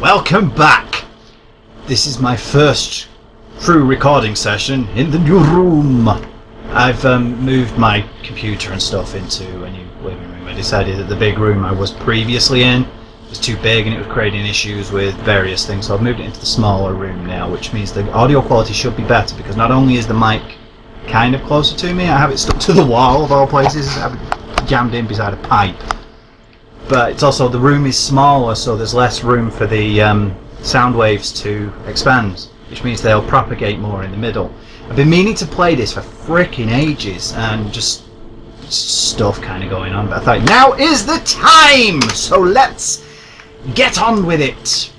Welcome back! This is my first true recording session in the new room. I've moved my computer and stuff into a new living room. I decided that the big room I was previously in was too big and it was creating issues with various things, so I've moved it into the smaller room now, which means the audio quality should be better, because not only is the mic kind of closer to me, I have it stuck to the wall of all places, I have it jammed in beside a pipe. But it's also, the room is smaller, so there's less room for the sound waves to expand, which means they'll propagate more in the middle. I've been meaning to play this for frickin' ages, and just stuff kind of going on, but I thought, now is the time! So let's get on with it!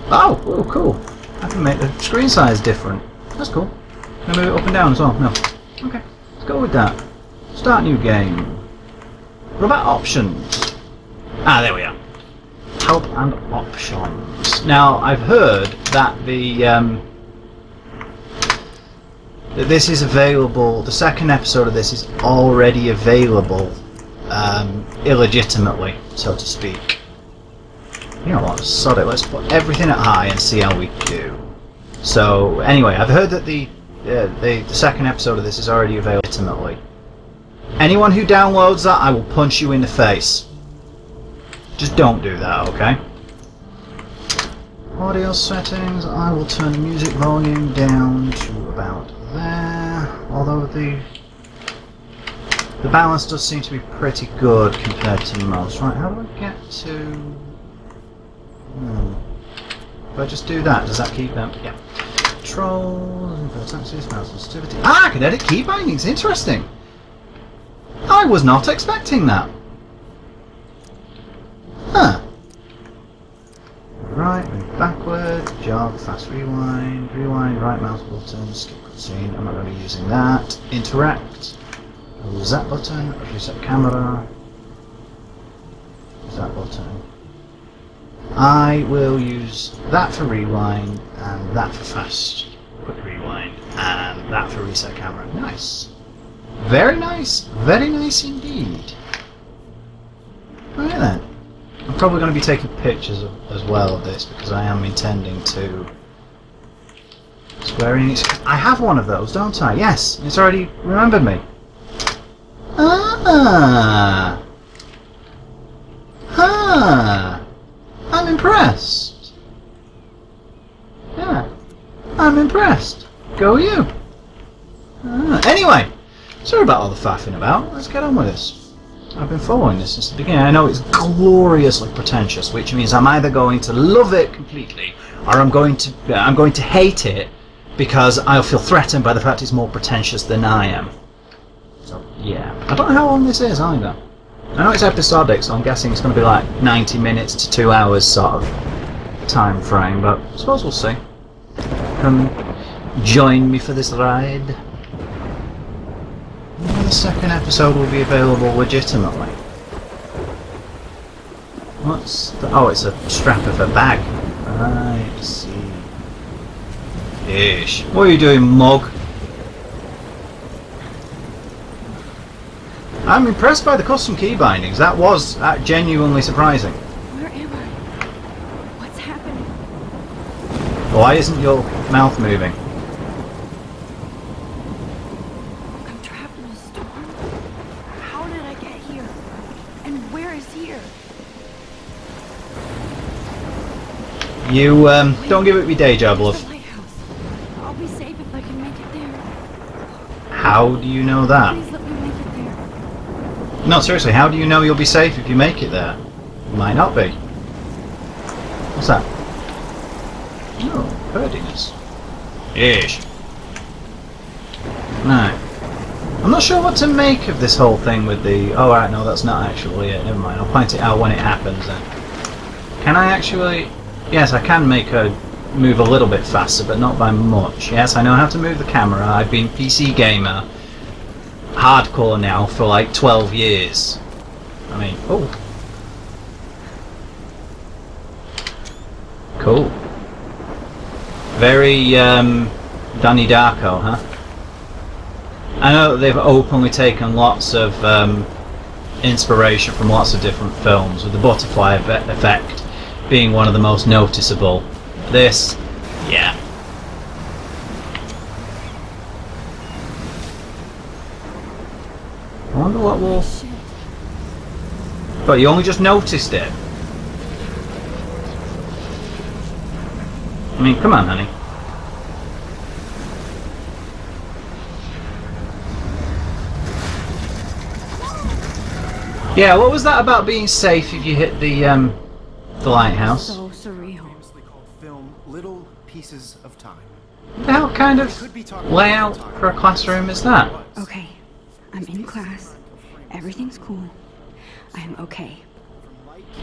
Oh, cool. I can make the screen size different. That's cool. Can I move it up and down as well? No. Okay, let's go with that. Start new game. What about options? Ah, there we are. Help and options. Now, I've heard that that this is available, the second episode of this is already available illegitimately, so to speak. You know what, sod it, let's put everything at high and see how we do. So, anyway, I've heard that the second episode of this is already available illegitimately. Anyone who downloads that, I will punch you in the face. Just don't do that, okay? Audio settings, I will turn the music volume down to about there. Although the balance does seem to be pretty good compared to most. Right, how do I get to... If I just do that, does that keep them? Yeah. Controls, input axis, mouse sensitivity. Ah, I can edit key bindings, interesting! I was not expecting that. Huh. Right, move backward, jog, fast rewind, right mouse button, skip cutscene, I'm not going to be using that. Interact, reset button, reset camera, reset button. I will use that for rewind, and that for fast, quick rewind, and that for reset camera. Nice. Very nice indeed. Right then. I'm probably going to be taking pictures as well of this, because I am intending to Square Enix. I have one of those, don't I? Yes, it's already remembered me. Ah! Ah! I'm impressed. Yeah, I'm impressed. Go you. Ah. Anyway, sorry about all the faffing about. Let's get on with this. I've been following this since the beginning. I know it's gloriously pretentious, which means I'm either going to love it completely, or I'm going to hate it because I'll feel threatened by the fact it's more pretentious than I am. So yeah, I don't know how long this is either. I know it's episodic, so I'm guessing it's going to be like 90 minutes to 2 hours sort of time frame, but I suppose we'll see. Come join me for this ride. The second episode will be available legitimately. What's the... Oh, it's a strap of a bag. I see. Ish. What are you doing, mug? I'm impressed by the custom key bindings. That was genuinely surprising. Where am I? What's happening? Why isn't your mouth moving? You, don't give it me day job, love. I'll be safe if I can make it there. How do you know that? Please let me make it there. No, seriously, how do you know you'll be safe if you make it there? You might not be. What's that? Oh, herdiness. Ish. No. I'm not sure what to make of this whole thing with the... Oh, right, no, that's not actually it. Never mind, I'll point it out when it happens then. Can I actually... Yes, I can make her move a little bit faster, but not by much. Yes, I know how to move the camera. I've been PC gamer, hardcore now, for like 12 years. I mean, oh. Cool. Very, Donnie Darko, huh? I know that they've openly taken lots of inspiration from lots of different films, with the butterfly effect being one of the most noticeable. This, yeah. I wonder what will... Shit. But you only just noticed it. I mean, come on, honey. Yeah, what was that about being safe if you hit the lighthouse? So surreal. Famously called film Little Pieces of Time. What the hell kind of layout for a classroom is that? Okay, I'm in class. Everything's cool. I'm okay.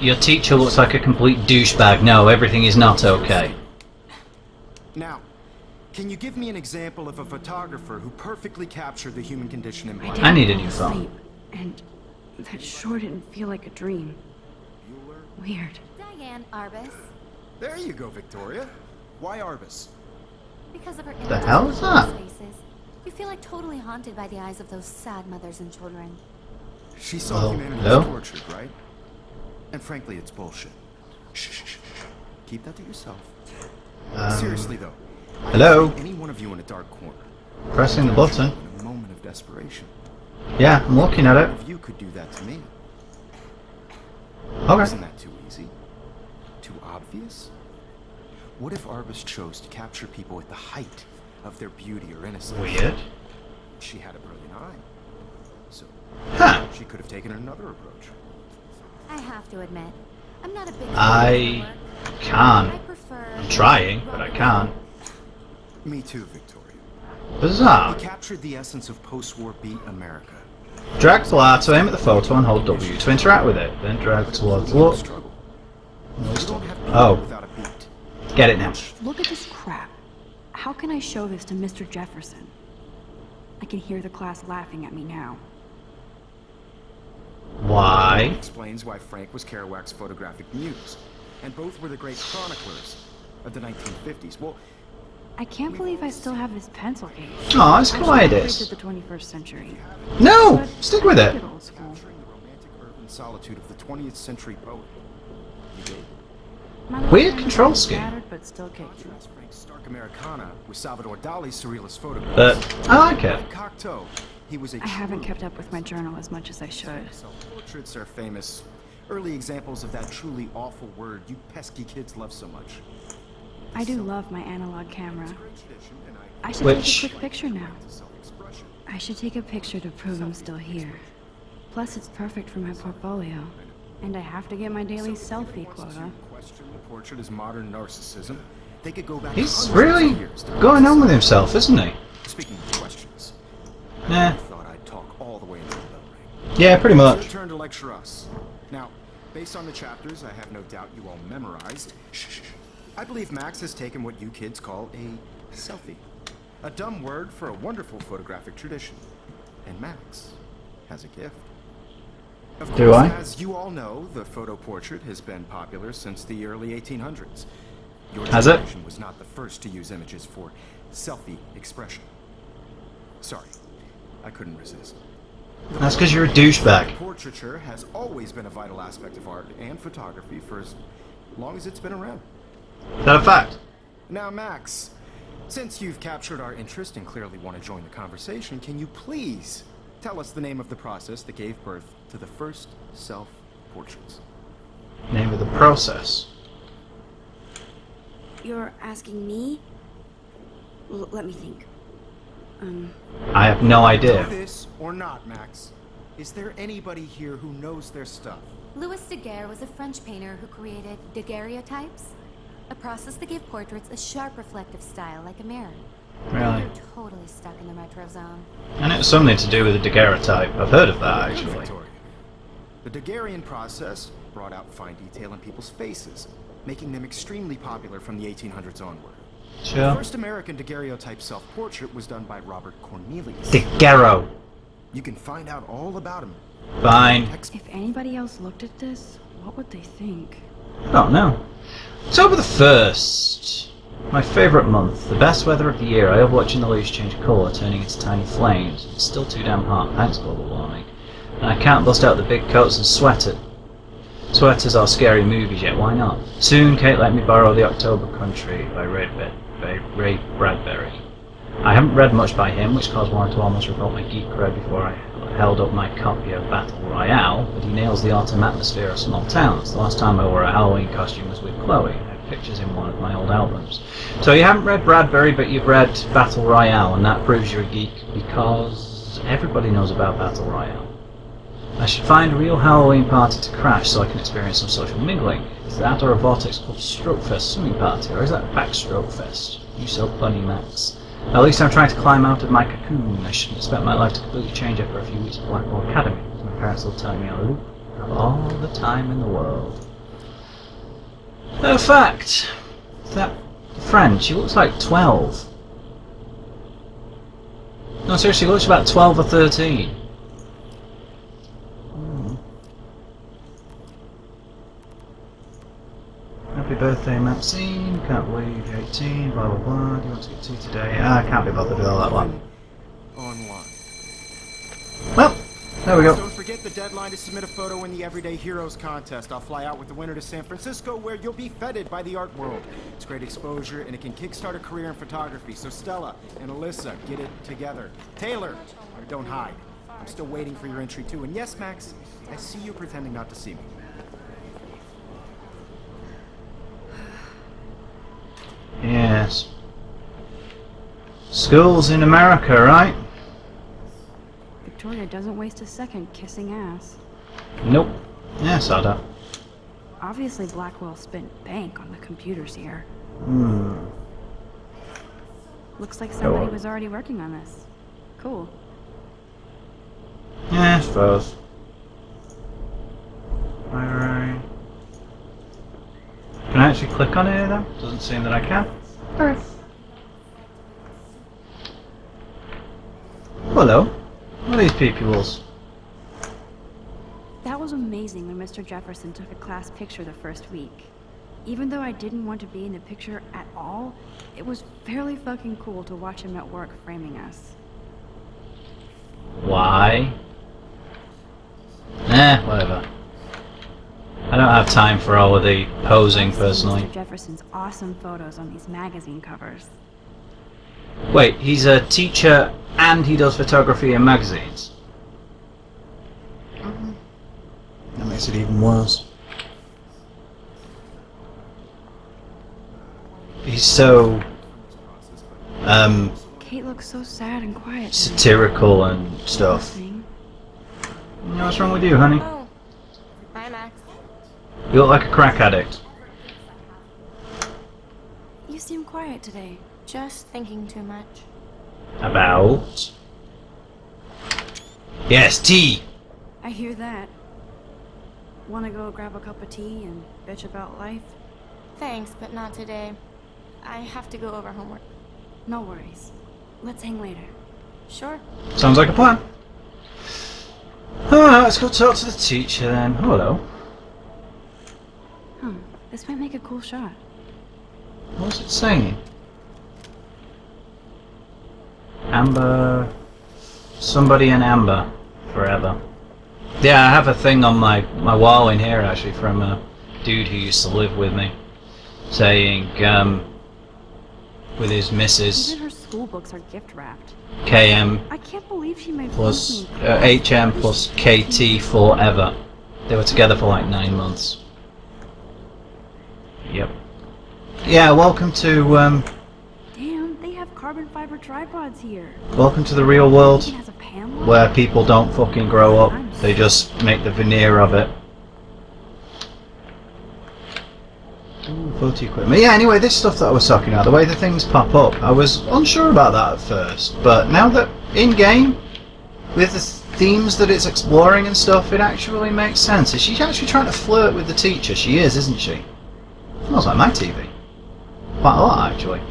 Your teacher looks like a complete douchebag. No, everything is not okay. Now, can you give me an example of a photographer who perfectly captured the human condition in black? I need a new fall phone. asleep, and that sure didn't feel like a dream. Weird. Diane Arbus. There you go, Victoria. Why Arbus? Because of her The hell is that? faces. You feel like totally haunted by the eyes of those sad mothers and children. She saw Oh, humanity hello? as tortured, right? And frankly, it's bullshit. Shh, shh, shh, shh. Keep that to yourself. Seriously though, hello? I could see any one of you in a dark corner, Pressing the button. in a moment of desperation. Yeah, I'm looking at it. One of you could do that to me. Okay. Isn't that too easy? Too obvious? What if Arbus chose to capture people at the height of their beauty or innocence? Weird. She had a brilliant eye. So, Huh. she could have taken another approach. I have to admit, I'm not a big fan I of her work. I can't. prefer... I'm trying, but I can't. Me too, Victoria. Bizarre. He captured the essence of post-war beat America. Drag fly to aim at the photo and hold W to interact with it. Then drag towards look. Struggle. You don't have people Oh, without a beat. get it now. Look at this crap. How can I show this to Mr. Jefferson? I can hear the class laughing at me now. Why? Explains why Frank was Kerouac's photographic muse, and both were the great chroniclers of the 1950s. Well, I can't believe I still have this pencil case. Oh, it's I should quiet upgrade this. to the 21st century. No! But Stick with I it. like old school. capturing the romantic urban solitude of the 20th century poet. You did. My little Weird camera's control kinda scheme. battered, but still kicking. Contrast Frank's stark Americana with Salvador Dali's surrealist photographs. But I like it. Like Cocteau, he was a I haven't true kept up with my journal as much as I should. Self-portraits are famous. Early examples of that truly awful word you pesky kids love so much. I do love my analog camera. Great tradition, and I should Which- take a quick picture now. self-expression. I should take a picture to prove I'm still here. Plus, it's perfect for my portfolio. And I have to get my daily selfie quota. Question the portrait as modern narcissism. They could go back He's hundreds of really years to going on with himself, isn't he? Speaking of questions, Nah. I thought I'd talk all the way into the bell ring. Yeah, pretty It's your much. turn to lecture us. Now, based on the chapters I have no doubt you all memorized, I believe Max has taken what you kids call a selfie. A dumb word for a wonderful photographic tradition. And Max has a gift. Of course, Do I? as you all know, the photo portrait has been popular since the early 1800s. Your Has it? generation was not the first to use images for selfie expression. Sorry, I couldn't resist. That's because you're a douchebag. Portraiture has always been a vital aspect of art and photography for as long as it's been around. Is that a fact? Now, Max, since you've captured our interest and clearly want to join the conversation, can you please tell us the name of the process that gave birth to the first self-portraits? Name of the process. You're asking me? Let me think. I have no Do idea. this or not, Max? Is there anybody here who knows their stuff? Louis Daguerre was a French painter who created daguerreotypes, a process that gave portraits a sharp reflective style like a mirror. Really? You're totally stuck in the retro zone. And it's something to do with the daguerreotype. I've heard of that, actually. Victoria. The Daguerrean process brought out fine detail in people's faces, making them extremely popular from the 1800s onward. The Sure. first American daguerreotype self-portrait was done by Robert Cornelius. Daguerreo. You can find out all about him. Fine. If anybody else looked at this, what would they think? I don't know. October the 1st. My favourite month. The best weather of the year. I love watching the leaves change colour, turning into tiny flames. It's still too damn hot. Thanks, global warming. And I can't bust out the big coats and sweat it. So sweaters or scary movies yet, why not? Soon Kate let me borrow The October Country by Ray Bradbury. I haven't read much by him, which caused Warren to almost revolt my geek cred before I held up my copy of Battle Royale, but he nails the autumn atmosphere of small towns. The last time I wore a Halloween costume was with Chloe. I have pictures in one of my old albums. So you haven't read Bradbury, but you've read Battle Royale, and that proves you're a geek, because everybody knows about Battle Royale. I should find a real Halloween party to crash so I can experience some social mingling. Is that or a Vortex Club Stroke Fest swimming party, or is that Backstroke Fest? You so funny, Max. At least I'm trying to climb out of my cocoon. I shouldn't expect my life to completely change after a few weeks at Blackwell Academy. My parents will tell me on a loop. I have all the time in the world. No fact! That friend, she looks like 12. No, seriously, she looks about 12 or 13. Happy birthday, Maxine. Can't believe you're 18, blah blah blah. Do you want to get tea today? I can't be bothered with all that one. Online. Well, there we go. Don't forget the deadline to submit a photo in the Everyday Heroes contest. I'll fly out with the winner to San Francisco, where you'll be feted by the art world. It's great exposure, and it can kickstart a career in photography. So Stella and Alyssa, get it together. Taylor, don't hide. I'm still waiting for your entry too. And yes, Max, I see you pretending not to see me. Yes. Schools in America, right? Victoria doesn't waste a second kissing ass. Nope. Yeah, saw that. Obviously Blackwell spent bank on the computers here. Looks like somebody was already working on this. Cool. Yeah, I suppose. Alright. Can I actually click on it though? Doesn't seem that I can. Alright. Hello. What are these peoples? That was amazing when Mr. Jefferson took a class picture the first week. Even though I didn't want to be in the picture at all, it was fairly fucking cool to watch him at work framing us. Why? Whatever. I don't have time for all of the posing, personally. Mr. Jefferson's awesome photos on these magazine covers. Wait, he's a teacher and he does photography in magazines? That makes it even worse. He's so... Kate looks so sad and quiet. satirical and stuff. Listening. You know what's wrong with you, honey? Oh. Bye, Max. You look like a crack addict. You seem quiet today. Just thinking too much. About... Yes, tea! I hear that. Wanna go grab a cup of tea and bitch about life? Thanks, but not today. I have to go over homework. No worries. Let's hang later. Sure. Sounds like a plan. Alright, let's go talk to the teacher then. Oh, hello. Huh. This might make a cool shot. What's it saying? Amber... Somebody in Amber. Forever. Yeah, I have a thing on my wall in here, actually, from a dude who used to live with me. Saying, with his missus... Even her school books are gift wrapped. KM I can't believe she made plus... me. HM plus KT forever. They were together for like 9 months. Yep. Yeah, welcome to, Damn, they have carbon fiber tripods here. welcome to the real world, It has a pan lock? where people don't fucking grow up. They just make the veneer of it. Ooh, photo equipment. Yeah, anyway, this stuff that I was talking about, the way the things pop up, I was unsure about that at first, but now that in-game, with the themes that it's exploring and stuff, it actually makes sense. Is she actually trying to flirt with the teacher? She is, isn't she? Smells like my TV. Quite a lot, actually.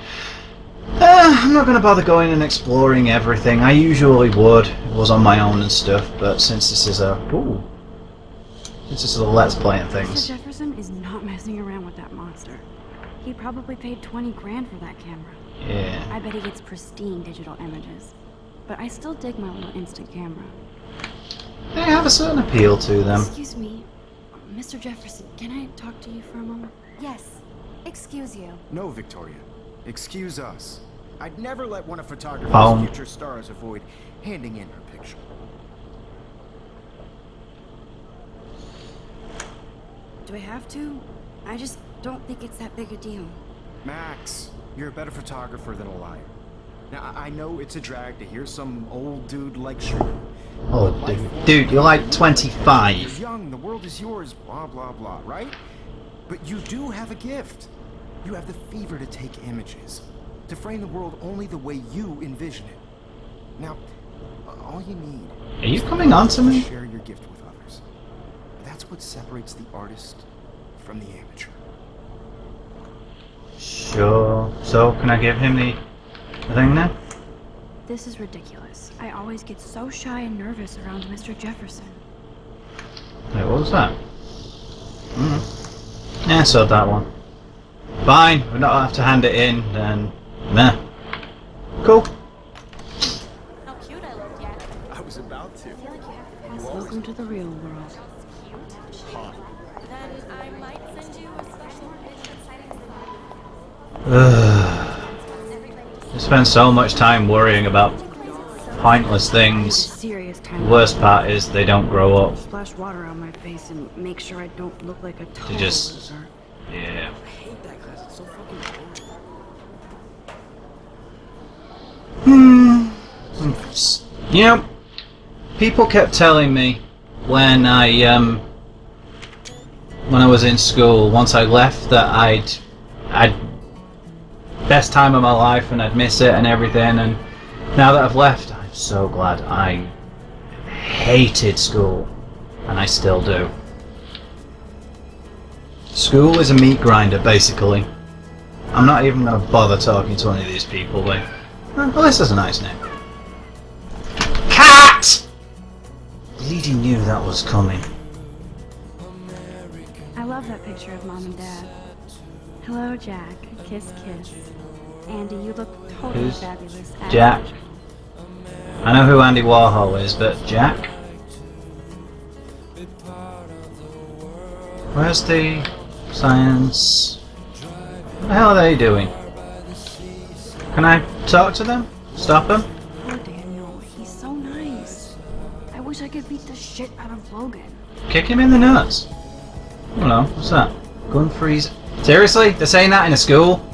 I'm not going to bother going and exploring everything. I usually would. It was on my own and stuff, but since this is a... Ooh. Since this is a Let's Play and Mr. things. Jefferson is not messing around with that monster. He probably paid 20 grand for that camera. Yeah. I bet he gets pristine digital images. But I still dig my little instant camera. They have a certain appeal to them. Excuse me. Mr. Jefferson, can I talk to you for a moment? Yes. Excuse you. No, Victoria. Excuse us. I'd never let one of photography's future stars avoid handing in her picture. Do I have to? I just don't think it's that big a deal. Max, you're a better photographer than a liar. Now, I know it's a drag to hear some old dude lecture you. Oh, dude, you're like You're 25. young, the world is yours, blah, blah, blah, right? But you do have a gift. You have the fever to take images, to frame the world only the way you envision it. Now, all you need Are you coming on to me? share your gift with others. That's what separates the artist from the amateur. Sure. So, can I give him the thing then? This is ridiculous. I always get so shy and nervous around Mr. Jefferson. Wait, what was that? Yeah, so that one. Fine, we don't have to hand it in, then meh. Cool. How cute I look, Jack. I was about to. Welcome to the real world. Then I might send you a special I spend so much time worrying about pointless things. Serious The time. worst part is they don't grow up. Splash water on my face and make sure I don't look like a total just- loser. Yeah. You know, people kept telling me when I was in school, once I left, that I'd best time of my life and I'd miss it and everything, and now that I've left, I'm so glad. I hated school, and I still do. School is a meat grinder, basically. I'm not even going to bother talking to any of these people, but well, this is a nice name. Cat! Bleeding knew that was coming. I love that picture of Mom and Dad. Hello, Jack. Kiss, kiss. Andy, you look totally Who's fabulous. Jack? I know who Andy Warhol is, but Jack? Where's the science? What the hell are they doing? Can I talk to them? Stop them? Poor Daniel. He's so nice. I wish I could beat the shit out of Logan. Kick him in the nuts. I don't know, what's that? Gun freeze. Seriously? They're saying that in a school?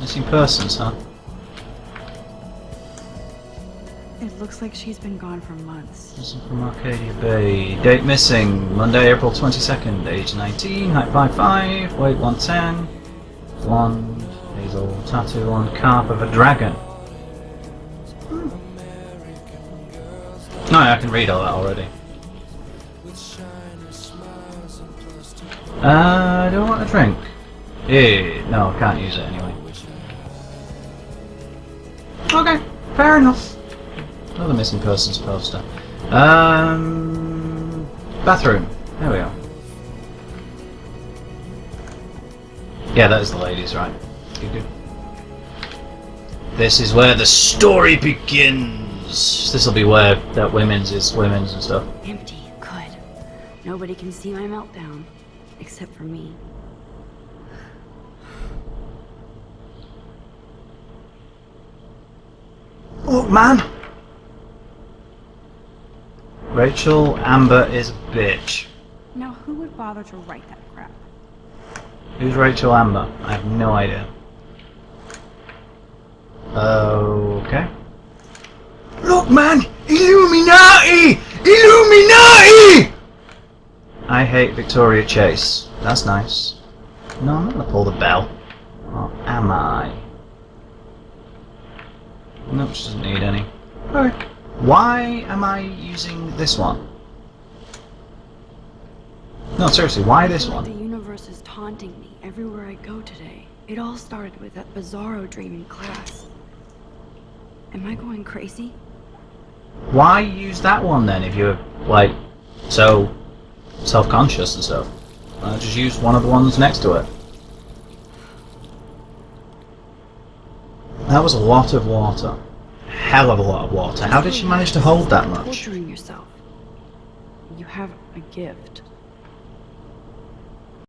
Missing persons, huh? It looks like she's been gone for months. Missing from Arcadia Bay. Date missing. Monday, April 22nd. Age 19. Height 5'5". Weight 110. Blonde. Hazel. Tattoo on calf of a dragon. Oh yeah, I can read all that already. Do I want a drink? Yeah, no, I can't use it anyway. Okay, fair enough. Another missing persons poster. Bathroom. There we are. Yeah, that is the ladies, right? Good, good. This is where the story begins. This will be where that women's is women's and stuff. Empty. Good. Nobody can see my meltdown. Except for me. Look, man! Rachel Amber is a bitch. Now, who would bother to write that crap? Who's Rachel Amber? I have no idea. Okay. Look, man! Illuminati! Illuminati! I hate Victoria Chase. That's nice. No, I'm not gonna pull the bell. Or am I? Nope, she doesn't need any. Okay. Why am I using this one? No, seriously, why this The one? universe is taunting me everywhere I go today. It all started with that bizarro dream in class. Am I going crazy? Why use that one then if you're, like, so self-conscious and stuff? Just use one of the ones next to it. That was a lot of water. Hell of a lot of water. How did she manage to hold that much? Torturing yourself. You have a gift.